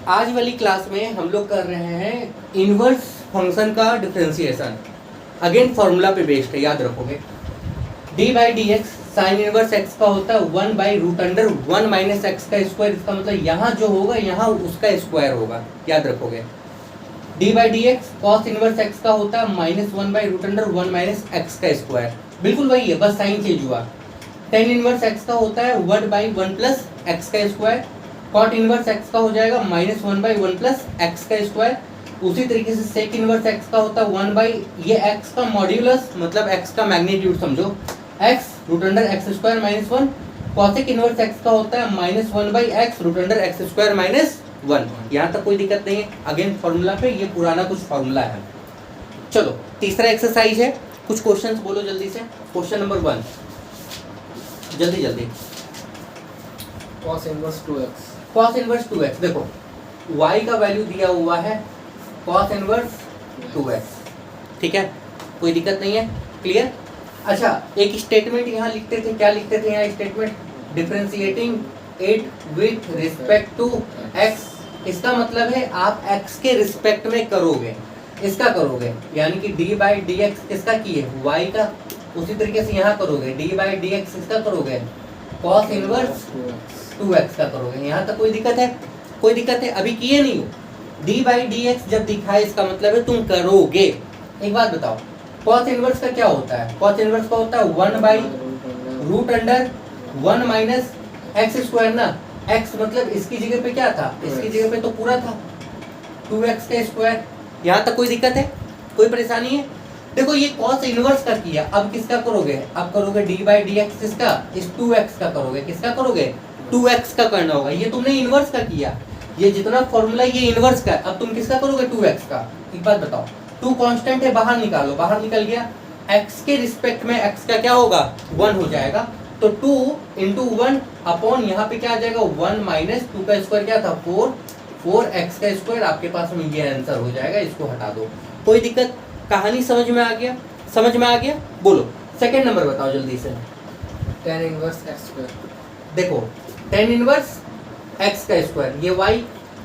आज वाली क्लास में हम लोग कर रहे हैं इनवर्स फंक्शन का डिफरेंशिएशन। अगेन फॉर्मूला पे बेस्ड है, याद रखोगे। D by d x sine inverse x का होता है 1 by root under 1 minus x का स्क्वायर। इसका मतलब यहाँ जो होगा यहाँ उसका स्क्वायर होगा, याद रखोगे। D by d x cos inverse x का होता है -1 by root under 1 minus x का स्क्वायर। बिल्कुल वही है, बस साइन चेंज हुआ। टेन इनवर्स एक्स का होता है 1 बाई 1 प्लस एक्स का स्क्वायर। कॉट इनवर्स एक्स का हो जाएगा -1 बाई 1 प्लस एक्स का स्क्वायर। उसी तरीके से सेक इनवर्स एक्स का होता है 1 बाई ये एक्स का मॉड्यूलस, मतलब एक्स का मैग्नीट्यूड समझो, x root under x square -1। Cosec inverse x का होता है -1 by x root under x square -1। यहाँ तक कोई दिक्कत नहीं है। अगेन फॉर्मूला पे ये पुराना कुछ फॉर्मूला है। चलो तीसरा एक्सरसाइज है, कुछ क्वेश्चंस बोलो जल्दी से। क्वेश्चन नंबर 1 जल्दी जल्दी। cos inverse 2x। cos inverse 2x, देखो y का वैल्यू दिया हुआ है cos इनवर्स 2x, ठीक है, कोई दिक्कत नहीं है, क्लियर। अच्छा, एक स्टेटमेंट यहाँ लिखते थे, क्या लिखते थे यहाँ statement, differentiating it with respect to x। इसका मतलब है आप x के रिस्पेक्ट में करोगे, इसका करोगे, यानी कि d बाई डी एक्स किसका किए, y का। उसी तरीके से यहाँ करोगे d बाई डी एक्स इसका करोगे, cos इनवर्स 2x का करोगे। यहाँ तक कोई दिक्कत है? कोई दिक्कत है? अभी किए नहीं हो। d बाई डी एक्स जब दिखाए इसका मतलब है तुम करोगे। एक बात बताओ, cos इनवर्स का क्या होता है? cos इनवर्स का होता है 1 by root under 1 minus x square ना। x मतलब इसकी जगह पे क्या था, इसकी जगह पे तो पूरा था 2x का स्क्वायर। यहाँ तक कोई दिक्कत है? कोई परेशानी है? देखो ये cos इनवर्स का किया, अब किसका करोगे, अब करोगे d बाई डी एक्स इसका, इस 2x का करोगे, किसका करोगे, 2x का करना होगा। ये तुमने इनवर्स का किया, ये जितना फॉर्मूला ये इनवर्स का है, अब तुम किसका करोगे, 2x का। एक बात बताओ, 2 कांस्टेंट है, बाहर निकालो, बाहर निकल गया, x के रिस्पेक्ट में x का क्या होगा, 1 हो जाएगा। तो 2 इंटू 1 अपॉन यहाँ पे क्या आ जाएगा, 1 माइनस 2 का स्क्वायर क्या था, 4x का स्क्वायर। आपके पास में ये आंसर हो जाएगा, इसको हटा दो। कोई दिक्कत? कहानी समझ में आ गया? समझ में आ गया? बोलो सेकंड नंबर बताओ जल्दी से। tan inverse x square. देखो tan इनवर्स x का स्क्वायर, ये y।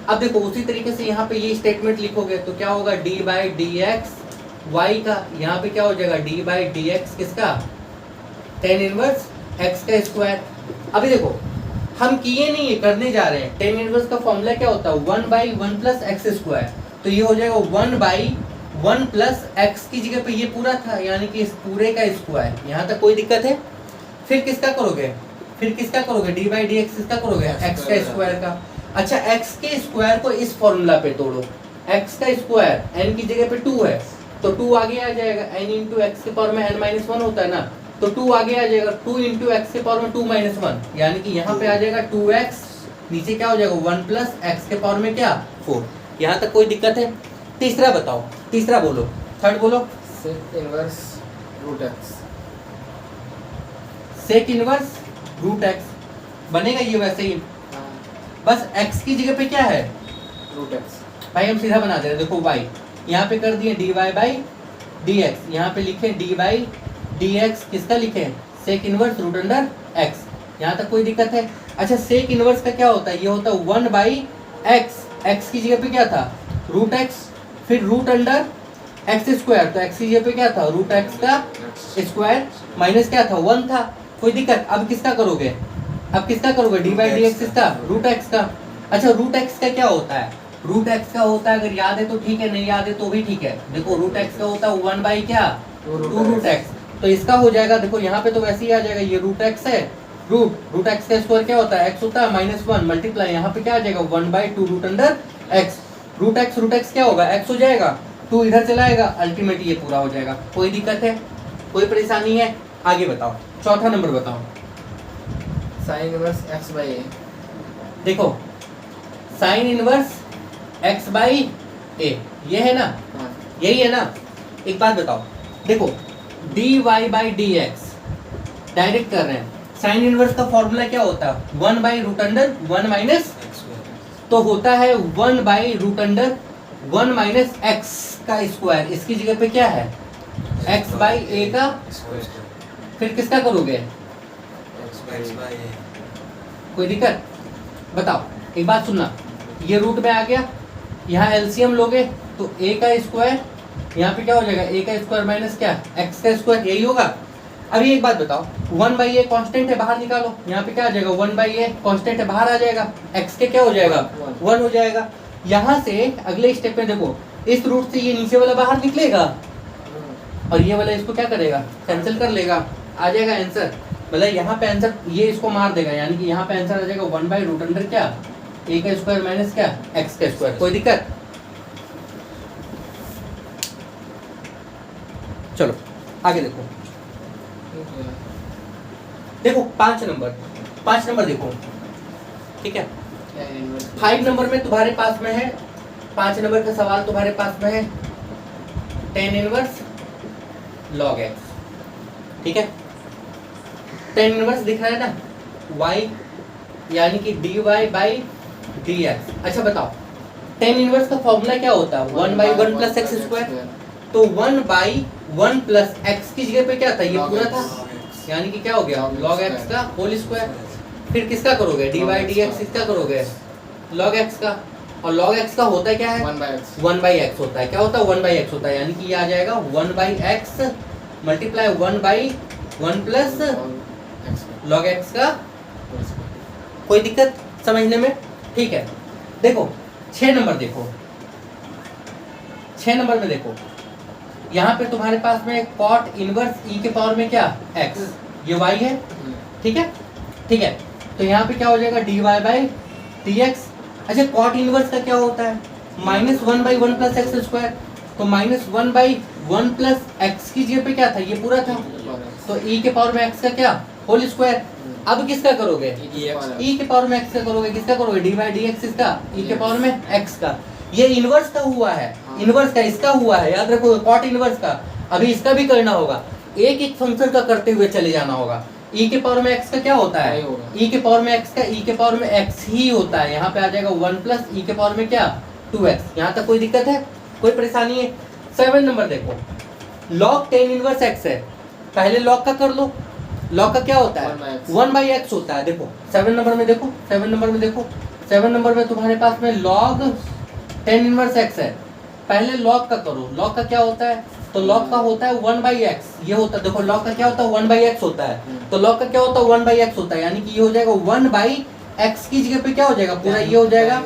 अब देखो उसी तरीके से यहाँ पे ये स्टेटमेंट लिखोगे तो क्या होगा, d by d x y का, यहाँ पे क्या हो जाएगा, d बाई डी एक्स किसका, tan इनवर्स x का स्क्वायर। अभी देखो हम किए नहीं है, करने जा रहे हैं। tan इनवर्स का फॉर्मूला क्या होता है, 1 बाई 1 प्लस एक्स स्क्वायर। तो ये हो जाएगा 1 बाई 1 प्लस एक्स की जगह पे ये पूरा था, यानी कि इस पूरे का स्क्वायर। यहाँ तक कोई दिक्कत है? फिर किसका करोगे, फिर किसका करोगे, डी बाई डी एक्स किसका करोगे, एक्स का स्क्वायर का। अच्छा, एक्स के स्क्वायर को इस फॉर्मूला पे तोड़ो, एक्स का स्क्वायर एन की जगह पे 2 है, तो 2 आगे आ जाएगा, एन इंटू एक्स के पावर में n-1 होता है ना, तो 2 आगे आ जाएगा, 2 इंटू एक्स के पावर में 2-1, यानी कि यहाँ पे आ जाएगा 2x, नीचे क्या हो जाएगा 1 प्लस एक्स के पावर में क्या 4। यहाँ तक कोई दिक्कत है? तीसरा बताओ, तीसरा बोलो, थर्ड बोलो। sec inverse root x। Sec inverse root x बनेगा ये वैसे ही, बस x की जगह पे क्या है, रूट x। भाई हम सीधा बना दे रहे हैं। देखो y यहाँ पे कर दिए dy बाई डी एक्स, यहाँ पे लिखे d बाई डी एक्स, किसका लिखे, sec inverse root under x। यहाँ तक कोई दिक्कत है? अच्छा, सेक इनवर्स का क्या होता है, ये होता है 1 बाई एक्स, एक्स की जगह पे क्या था, रूट एक्स, फिर रूट अंडर एक्स स्क्वायर, तो एक्स की जगह पे क्या था, रूट एक्स का स्क्वायर, माइनस क्या था, 1 था। कोई दिक्कत? अब किसका करोगे, अब किसका करोगे, डी बाई डी एक्स किसका, रूट एक्स का। अच्छा, रूट एक्स का क्या होता है, रूट एक्स का होता है, अगर याद है तो ठीक है, नहीं याद है तो भी ठीक है। देखो रूट एक्स का होता है 1 बाई क्या, 2 रूट एक्स, तो इसका हो जाएगा, देखो यहाँ पे तो वैसे ही आ जाएगा, ये रूट एक्स है, रूट एक्स का स्क्वायर क्या होता है, एक्स होता है -1 मल्टीप्लाई, यहाँ पे क्या आ जाएगा 1 by 2 root under x. Root x क्या होगा, एक्स हो जाएगा, 2 इधर चलाएगा, अल्टीमेटली ये पूरा हो जाएगा। कोई दिक्कत है? कोई परेशानी है? आगे बताओ, चौथा नंबर बताओ। sin inverse x by a। देखो sine inverse x by a, ये है ना, हाँ। यही है ना। एक बात बताओ, देखो dy by d x direct कर रहे हैं, साइन इनवर्स का फॉर्मूला क्या होता है, 1 बाई रूट अंडर 1 माइनस, तो होता है 1 by root under 1 minus x का स्क्वायर। इसकी जगह पे क्या है, x बाई ए का, फिर किसका करोगे, कोई दिक्कत? बताओ, एक बात सुनना, ये रूट में आ गया, यहाँ एलसीएम लोगे तो a का स्क्वायर, यहाँ पे क्या हो जाएगा a का स्क्वायर माइनस क्या x का स्क्वायर, यही होगा। अभी एक बात बताओ, 1/a कांस्टेंट है, बाहर निकालो, यहाँ पे क्या आ जाएगा 1/a कांस्टेंट है, बाहर आ जाएगा, x के क्या हो जाएगा 1 हो जाएगा। यहाँ से अगले स्टेप में देखो, इस रूट से ये नीचे वाला बाहर निकलेगा और ये वाला इसको क्या करेगा कैंसिल कर लेगा, आ जाएगा आंसर। मतलब यहाँ पे आंसर ये इसको मार देगा, यानी कि यहाँ पे आंसर आ जाएगा 1/√अंडर क्या a का स्क्वायर माइनस क्या x का स्क्वायर। कोई दिक्कत? चलो आगे देखो, देखो 5 नंबर देखो, ठीक है। 5 नंबर में तुम्हारे पास में है, 5 नंबर का सवाल तुम्हारे पास में है tan इनवर्स log x, ठीक है। tan इनवर्स दिख रहा है ना y, यानी कि dy/dx। अच्छा बताओ, tan इनवर्स का फॉर्मूला क्या होता है 1/1 + x²। तो 1/1 + x की जगह पे क्या था, ये पूरा था, यानी कि क्या हो गया log x का होल स्क्वायर। फिर किसका करोगे dy/dx, किसका करोगे log x का, और log x का होता है क्या है 1/x होता है, क्या होता है 1/x होता है, यानी कि ये आ जाएगा 1/x × 1/1 + log x का। कोई दिक्कत समझने में? ठीक है। देखो 6 नंबर देखो, 6 नंबर में देखो, यहाँ पे तुम्हारे पास में cot इनवर्स e के पावर में क्या x, ये y है, ठीक है, ठीक है। तो यहाँ पे क्या हो जाएगा dy/dx। अच्छा cot इनवर्स का क्या होता है -1/1 + x²। तो -1/1 + x की जगह पे क्या था, ये पूरा था, तो e के पावर में x का क्या होल स्क्वायर। अब किसका करोगे e के पावर में x का करोगे, किसका करोगे dy/dx, इसका e के पावर में x का। ये इनवर्स का हुआ है, इनवर्स का इसका हुआ है, याद रखो कॉट इनवर्स का। अभी इसका भी करना होगा, एक एक फंक्शन का करते हुए चले जाना होगा। e के पावर में x का क्या होता है, e के पावर में x का e के पावर में x ही होता है, यहाँ पे आ जाएगा 1 + e के पावर में क्या 2x। यहाँ तक कोई दिक्कत है, कोई परेशानी है? 7 नंबर देखो, log tan इनवर्स x है, पहले log का कर लो, log का क्या होता है 1/x होता है। देखो 7 नंबर में देखो, 7 नंबर में देखो, 7 नंबर में तुम्हारे पास में log tan इनवर्स x है, पहले log का करो, log का क्या होता है, तो log का होता है 1/x, ये होता है, देखो log का क्या होता है 1/x होता है, तो log का क्या होता है 1/x होता है, यानी कि ये हो जाएगा 1/x की जगह पे क्या हो जाएगा पूरा, ये हो जाएगा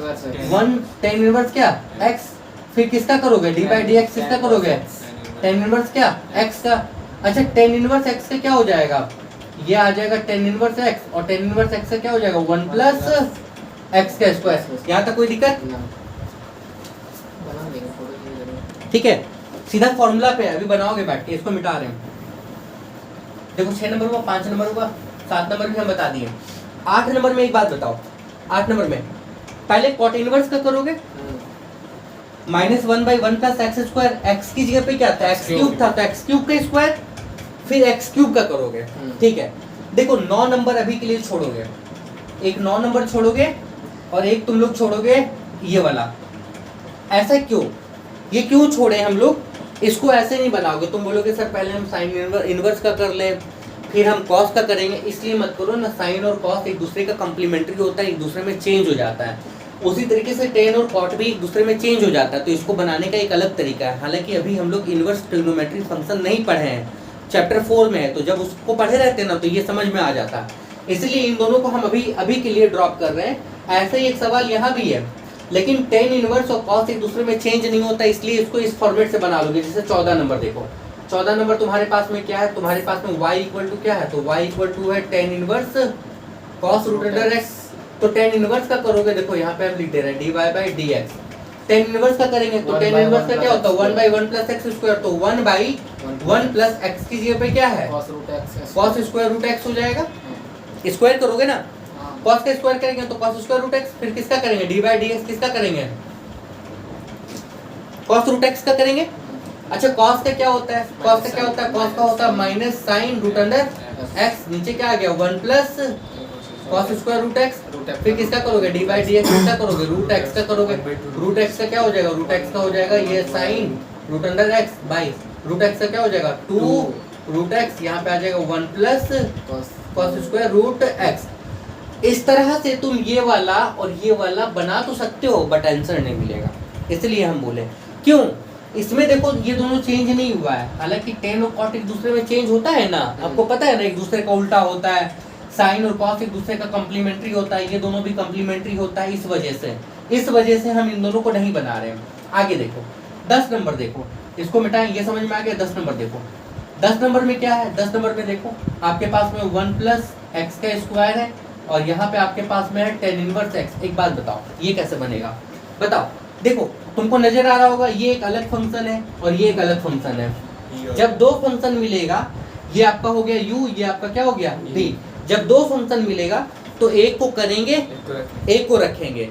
1 tan इनवर्स क्या x। फिर किसका करोगे dy/dx, किसका करोगे tan इनवर्स क्या x का। अच्छा tan इनवर्स x का क्या हो जाएगा, ये आ जाएगा tan इनवर्स x, और tan इनवर्स x का क्या हो जाएगा 1 + x का स्क्वायर। यहाँ तक कोई दिक्कत? ठीक है, सीधा फॉर्मूला पे अभी बनाओगे बैठ के, इसको मिटा रहे हैं। देखो 6 नंबर हुआ, 5 नंबर हुआ, 7 नंबर भी हम बता दिए। 8 नंबर में एक बात बताओ, 8 नंबर में पहले कॉट इनवर्स का करोगे -1/1 + x², x की जगह पे क्या था x³ था, तो x³ का स्क्वायर, फिर x³ का करोगे, ठीक है। देखो 9 नंबर अभी के लिए छोड़ोगे, एक 9 नंबर छोड़ोगे और एक तुम लोग छोड़ोगे ये वाला। ऐसा क्यों, ये क्यों छोड़े हम लोग, इसको ऐसे नहीं बनाओगे, तुम बोलोगे सर पहले हम साइन इनवर्स का कर लें फिर हम कॉस का करेंगे, इसलिए मत करो ना। साइन और कॉस एक दूसरे का कम्प्लीमेंट्री होता है, एक दूसरे में चेंज हो जाता है, उसी तरीके से टेन और कॉट भी एक दूसरे में चेंज हो जाता है, तो इसको बनाने का एक अलग तरीका है। हालांकि अभी हम लोग इनवर्स ट्रिग्नोमेट्री फंक्शन नहीं पढ़े हैं, चैप्टर 4 में है, तो जब उसको पढ़े रहते हैं ना तो ये समझ में आ जाता है, इसलिए इन दोनों को हम अभी के लिए ड्रॉप कर रहे हैं। ऐसे ही एक सवाल यहाँ भी है, लेकिन टेन इनवर्स और कॉस एक दूसरे में चेंज नहीं होता, इसलिए इसको इस फॉर्मेट से बना लोगे। जैसे 14 नंबर देखो, 14 नंबर तुम्हारे पास में क्या है, तुम्हारे पास में y = क्या है, तो y = है टेन इनवर्स cos √x। तो टेन इनवर्स का करोगे, देखो यहाँ पे हम लिख दे रहे हैं dy/dx। टेन इनवर्स का करेंगे तो टेन इनवर्स का क्या होता है 1/1 + x², तो 1/1 + x की जगह पे क्या है cos √x हो जाएगा। स्क्वायर करोगे ना, cos का स्क्वायर करेंगे तो cos √x, फिर किसका करेंगे dy/dx, किसका करेंगे cos √x का करेंगे। अच्छा cos का क्या होता है, cos का क्या होता है, cos का होता है -sin √x, नीचे क्या आ गया 1 + cos √x, फिर किसका करोगे dy/dx, किसका करोगे √x का करोगे। √x का क्या हो जाएगा, √x का हो जाएगा ये sin √x बाई √x का क्या हो जाएगा 2 √x, यहाँ पे आ जाएगा 1 + cos √x। इस तरह से तुम ये वाला और ये वाला बना तो सकते हो बट आंसर नहीं मिलेगा, इसलिए हम बोले क्यों। इसमें देखो ये दोनों चेंज नहीं हुआ है, हालांकि टेन और कॉट एक दूसरे में चेंज होता है ना, आपको पता है ना, एक दूसरे का उल्टा होता है, साइन और कॉस एक दूसरे का कम्प्लीमेंट्री होता है, ये दोनों भी कम्प्लीमेंट्री होता है, इस वजह से हम इन दोनों को नहीं बना रहे हैं। आगे देखो 10 नंबर देखो, इसको मिटाएं, ये समझ में आ गया। 10 नंबर देखो, 10 नंबर में क्या है, 10 नंबर में देखो आपके पास में 1 प्लस एक्स का स्क्वायर है और यहाँ पे आपके पास में है टेन इनवर्स एक्स। एक बात बताओ ये कैसे बनेगा, बताओ। देखो तुमको नजर आ रहा होगा ये एक अलग फंक्शन है और ये एक अलग फंक्शन है। जब दो फंक्शन मिलेगा, ये आपका हो गया u, ये आपका क्या हो गया v। जब दो फंक्शन मिलेगा तो एक को करेंगे, एक को रखेंगे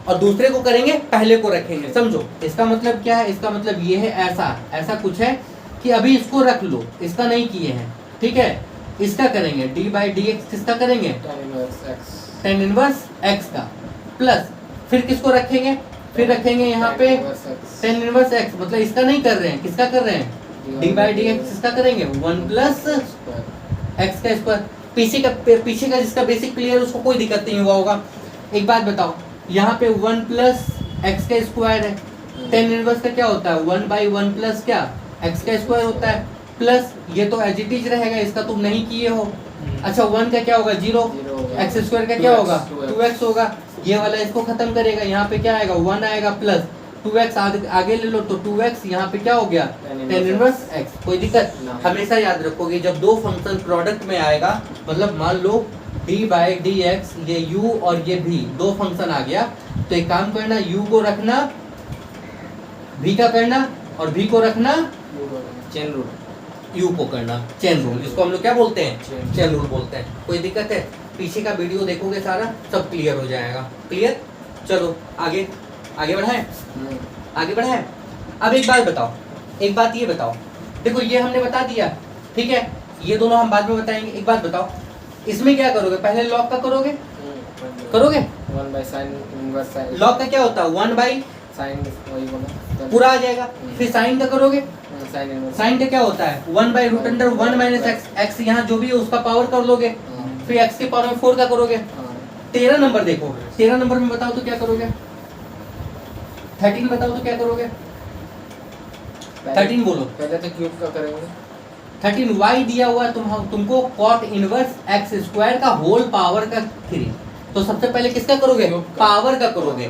और दूसरे को करेंगे, पहले को रखेंगे। समझो इसका मतलब क्या है, इसका मतलब ये है ऐसा कुछ है कि अभी इसको रख लो, इसका नहीं किए हैं, ठीक है। इसका करेंगे डी बाई डी एक्स, किसका करेंगे टेन इनवर्स एक्स का, प्लस फिर किसको रखेंगे, फिर रखेंगे यहाँ पे टेन इनवर्स एक्स, मतलब इसका नहीं कर रहे हैं, किसका कर रहे हैं डी बाई डी एक्स, किसका करेंगे 1 प्लस एक्स का स्क्वायर। पीछे का जिसका बेसिक क्लियर उसको कोई दिक्कत नहीं हुआ होगा। एक बात बताओ, यहाँ पे 1 प्लस एक्स का स्क्वायर है, टेन इनवर्स का क्या होता है 1 बाई 1 प्लस क्या एक्स का स्क्वायर होता है, प्लस ये तो एज इट इज रहेगा, इसका तुम नहीं किए हो। अच्छा 1 का क्या होगा 0, एक्स स्क्वायर का क्या होगा 2x होगा, ये वाला इसको खत्म करेगा, यहाँ पे क्या आएगा 1 आएगा, प्लस 2x आगे ले लो तो 2x, यहाँ पे क्या हो गया टेन इनवर्स x। कोई दिक्कत, हमेशा याद रखोगे जब दो फंक्शन प्रोडक्ट में आएगा, मतलब मान लो d बाई डी एक्स, ये u और ये v, दो फंक्शन आ गया तो एक काम करना, u को रखना, v का करना और v को रखना चेन रूल, u को करना चेन रूल। इसको हम लोग क्या बोलते हैं चेन रूल बोलते हैं। कोई दिक्कत है, पीछे का वीडियो देखोगे सारा सब क्लियर हो जाएगा। क्लियर, चलो आगे बढ़ाएं, आगे बढ़ाएं। अब एक बात बताओ, एक बात ये बताओ, देखो ये हमने बता दिया, ठीक है, ये दोनों हम बाद में बताएंगे। एक बात बताओ, इसमें क्या करोगे, पहले लॉग का करोगे 1 by sine inverse sign, log का क्या होता है 1 बाई साइन, वही बोला पूरा आ जाएगा। फिर साइन का करोगे, साइन इनवर्स, साइन का क्या होता है 1 by root under 1 minus x, x यहाँ जो भी है उसका पावर कर लोगे, फिर एक्स के पावर में 4 का करोगे। 13 नंबर देखो, 13 नंबर में बताओ तो क्या करोगे, 13 बताओ तो क्या करोगे, 13 बोलो। पहले तो क्यूब का करेंगे, 13 y दिया हुआ है तुमको कॉट इनवर्स एक्स स्क्वायर का होल पावर का 3। तो सबसे पहले किसका करोगे, पावर का करोगे,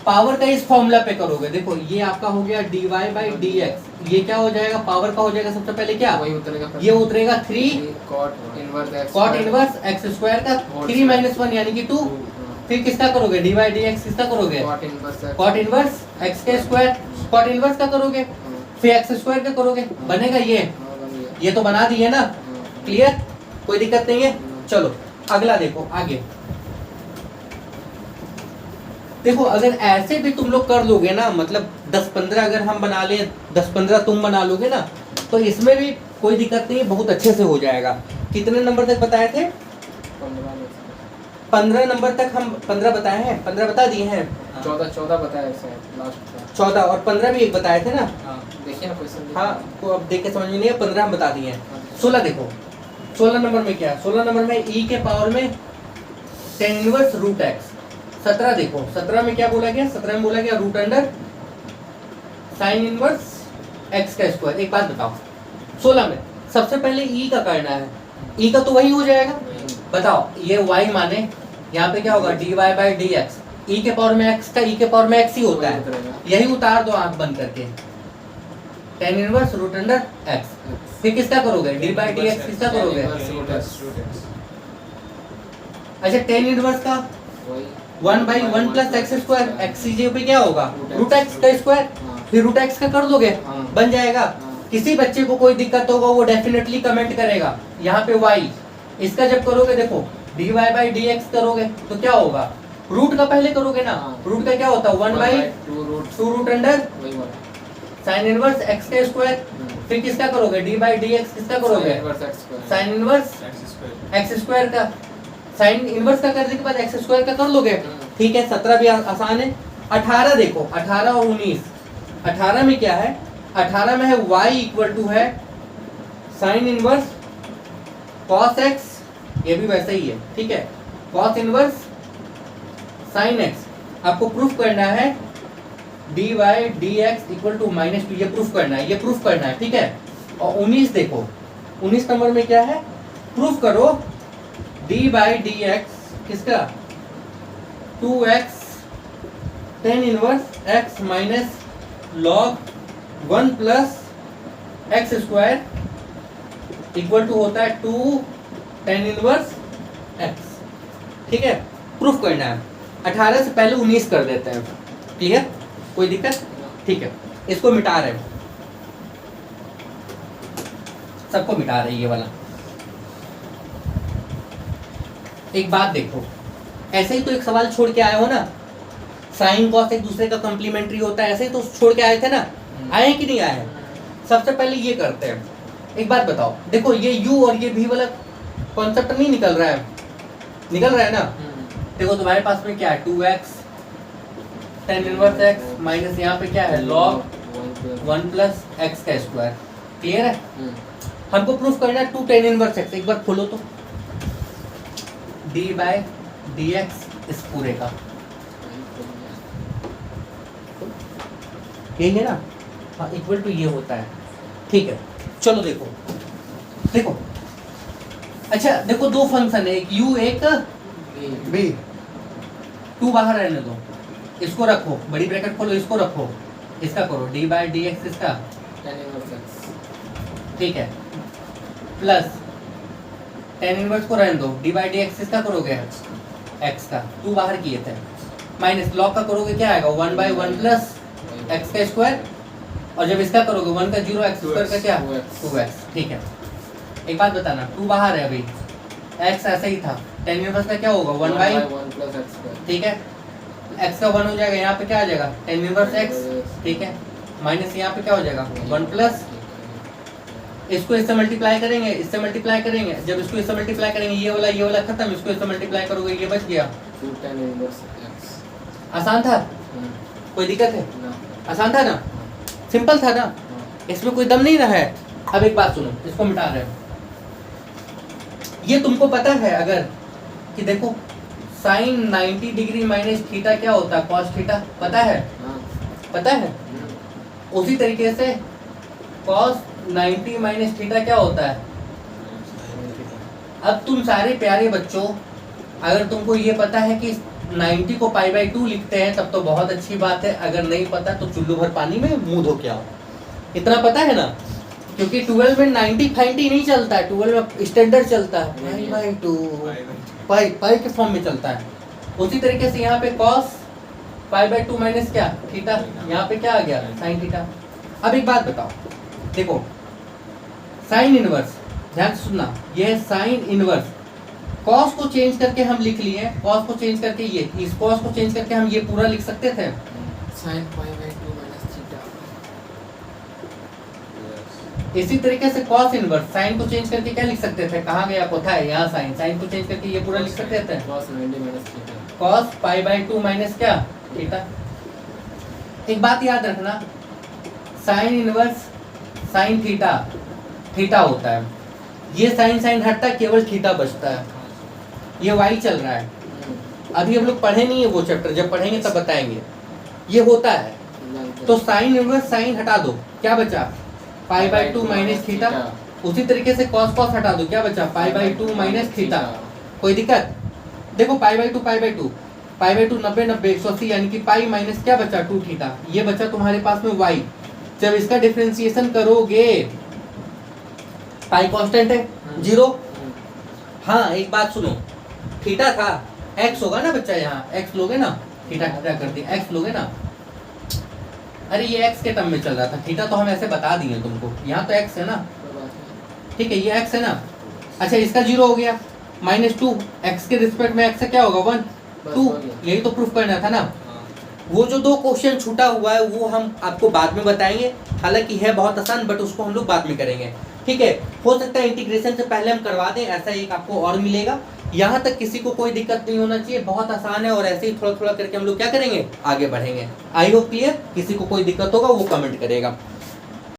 पावर का इस फॉर्मूला पे करोगे। देखो ये आपका हो गया dy बाई डी एक्स, ये क्या हो जाएगा पावर का हो जाएगा सबसे पहले क्या, वही उतरेगा, ये उतरेगा 3 कॉट इनवर्स एक्स स्क्वायर का 3 माइनस 1 यानी कि 2। फिर किसका करोगे डी बाई डी एक्स, किसका करोगे कॉट इनवर्स एक्स का स्क्वायर, कॉट इनवर्स का करोगे, फिर एक्स स्क्वायर का करोगे, बनेगा ये तो बना दिए ना। क्लियर, कोई दिक्कत नहीं है। चलो अगला देखो, आगे देखो, अगर ऐसे भी तुम लोग कर लोगे ना, मतलब 10-15 अगर हम बना ले, 10-15 तुम बना लोगे ना, तो इसमें भी कोई दिक्कत नहीं है, बहुत अच्छे से हो जाएगा। कितने नंबर तक बताए थे 15 नंबर तक, हम 15 बताए हैं, 15 बता दिए हैं, 14 बताया लास्ट 14 और 15 भी एक बताए थे ना। देखिए ना क्वेश्चन, हाँ तो अब देख के समझ में नहीं है, 15 हम बता दिए हैं। 16 देखो, 16 नंबर में क्या है, 16 नंबर में e के पावर में टेन इनवर्स रूट एक्स। 17 देखो, 17 में क्या बोला गया, 17 में बोला गया root under sine inverse x का स्क्वायर। एक बात बताओ, 16 में सबसे पहले e का करना है, e का तो वही हो जाएगा, बताओ ये y माने यहाँ पे क्या होगा dy by d x, e के पावर में x का e के पावर में x ही होता है, यही उतार दो आंख बंद करके, tan inverse root under x। फिर किसका करोगे डी बाई डी एक्स, किसका करोगे, अच्छा टेन इनवर्स का 1 by 1 plus x square, x पे क्या होगा रूट एक्स का स्क्वायर, फिर रूट एक्स का कर दोगे, बन जाएगा। किसी बच्चे को कोई दिक्कत होगा वो डेफिनेटली कमेंट करेगा। यहाँ पे y, इसका जब करोगे देखो dy बाई डी एक्स करोगे तो क्या होगा, रूट का पहले करोगे ना, रूट का क्या होता है 1 by 2 root under sine inverse x का स्क्वायर, फिर किसका करोगे डी बाई डी एक्स, किसका करोगे साइन इनवर्स एक्स स्क्वायर का, साइन इनवर्स का करने के बाद एक्स स्क्वायर का कर लोगे, ठीक है। 17 भी आसान है। 18 देखो, 18 और 19, 18 में क्या है, 18 में है y इक्वल टू है साइन इनवर्स कॉस एक्स, ये भी वैसा ही है, ठीक है, कॉस इनवर्स साइन एक्स, आपको प्रूफ करना है d y d x equal to -2, ये प्रूफ करना है, ये प्रूफ करना है, ठीक है। और 19 देखो, 19 नंबर में क्या है, प्रूफ करो डी बाई डी एक्स किसका 2x tan inverse x minus log 1 plus x square equal to होता है 2 tan इनवर्स x, ठीक है। प्रूफ करना है, 18 से पहले 19 कर देते हैं, क्लियर, कोई दिक्कत, ठीक है। इसको मिटा रहे हैं, सबको मिटा रहे हैं ये वाला। एक बात देखो, ऐसे ही तो एक सवाल छोड़ के आए हो ना, साइन कॉस एक दूसरे का कॉम्प्लीमेंट्री होता है, ऐसे ही तो छोड़ के आए थे ना, आए कि नहीं आए। सबसे पहले ये करते हैं, एक बात बताओ, देखो ये u और ये v वाला कॉन्सेप्ट नहीं निकल रहा है, निकल रहा है ना। देखो तुम्हारे पास में क्या है 2x tan inverse x minus यहाँ पे क्या है log 1 प्लस एक्स का स्क्वायर, क्लियर है। हमको प्रूफ करना है 2 tan इनवर्स x, एक बार खोलो तो d बाय डी एक्स इस पूरे का, यही है ना, हाँ इक्वल टू ये होता है, ठीक है। चलो देखो देखो, अच्छा देखो दो फंक्शन है, एक u एक v, 2 बाहर रहने दो, इसको रखो, बड़ी ब्रैकेट खोलो, इसको रखो, इसका करो d बाय डी एक्स इसका tan इनवर्स x, ठीक है, प्लस tan इनवर्स को रहने दो, d बाई डी एक्स इसका करोगे x का, 2 बाहर किए थे, माइनस लॉग का करोगे क्या आएगा 1 बाई 1 प्लस एक्स का स्क्वायर, और जब इसका करोगे 1 का 0 एक्स स्क्वायर का क्या 2x, ठीक है। एक बात बताना, 2 बाहर है अभी, x ऐसे ही था, tan इनवर्स का क्या होगा 1 बाई 1 प्लस एक्स स्क्वायर, ठीक है, x का 1 हो जाएगा, यहाँ पे क्या आ जाएगा tan इनवर्स x, ठीक है, माइनस यहाँ पे क्या हो जाएगा 1 प्लस, इसको इससे मल्टीप्लाई करेंगे, इससे मल्टीप्लाई करेंगे, जब इसको इससे मल्टीप्लाई करेंगे ये वाला खत्म, इसको इससे मल्टीप्लाई करोगे ये बच गया, 2 tan इनवर्स x। आसान था, कोई दिक्कत है, आसान था ना, सिंपल था ना, इसमें कोई दम नहीं रहा है। अब एक बात सुनो, इसको मिटा रहे हैं, ये तुमको पता है अगर कि देखो साइन 90 डिग्री माइनस थीटा क्या होता है कॉस थीटा, पता है, पता है। उसी तरीके से कॉस 90 माइनस थीटा क्या होता है। अब तुम सारे प्यारे बच्चों, अगर तुमको ये पता है कि 90 को π/2 लिखते हैं तब तो बहुत अच्छी बात है, अगर नहीं पता तो चुल्लू भर पानी में मुंह धो के आओ, इतना पता है ना, क्योंकि 12 में 90 फाइंटी नहीं चलता है, 12 में स्टैंडर्ड चलता है π/2, पाई के फॉर्म में चलता है। उसी तरीके से यहाँ पे cos π/2 माइनस क्या थीटा, यहाँ पे क्या आ गया साइन थीटा। अब एक बात बताओ, देखो साइन इनवर्स, ध्यान से सुनना, ये साइन इनवर्स कॉस को चेंज करके हम लिख लिए, कॉस को चेंज करके ये, इस कॉस को चेंज करके हम ये पूरा लिख सकते थे sin π/2 माइनस थीटा। इसी तरीके से कॉस इनवर्स साइन को चेंज करके क्या लिख सकते थे, कहाँ गया कोथाय, यहाँ साइन, साइन को चेंज करके ये पूरा लिख सकते थे cos 90 minus theta, cos π/2 minus क्या थीटा। एक बात याद रखना, sine inverse sine theta theta होता है, ये साइन साइन हटता है, केवल थीटा बचता है, ये वाई चल रहा है। अभी हम लोग पढ़े नहीं है वो चैप्टर, जब पढ़ेंगे तब बताएंगे, ये होता है। तो साइन इनवर्स साइन हटा दो, क्या बचा π/2 माइनस थीटा, उसी तरीके से कॉस कॉस हटा दो, क्या बचा π/2 माइनस थीटा। कोई दिक्कत, देखो π/2 π/2 π/2 90 90 180, यानी कि पाई माइनस क्या बचा 2 थीटा, ये बचा तुम्हारे पास में y। जब इसका डिफरेंशिएशन करोगे, पाई कांस्टेंट है 0, हाँ एक बात सुनो, थीटा था x होगा ना बच्चा, यहाँ x लोगे ना, थीटा थीटा कर दिया x लोगे ना, अरे ये x के टर्म में चल रहा था, थीटा तो हम ऐसे बता दिए तुमको, यहाँ तो x है ना, ठीक है ये x है ना। अच्छा इसका 0 हो गया, -2 x के रिस्पेक्ट में x से क्या होगा 1 2, यही तो प्रूफ करना था ना। वो जो 2 क्वेश्चन छूटा हुआ है वो हम आपको बाद में बताएंगे, हालांकि है बहुत आसान, बट उसको हम लोग बाद में करेंगे, ठीक है। हो सकता है इंटीग्रेशन से पहले हम करवा दें, ऐसा एक आपको और मिलेगा। यहाँ तक किसी को कोई दिक्कत नहीं होना चाहिए, बहुत आसान है, और ऐसे ही थोड़ा थोड़ा करके हम लोग क्या करेंगे, आगे बढ़ेंगे। आई होप क्लियर, किसी को कोई दिक्कत होगा वो कमेंट करेगा।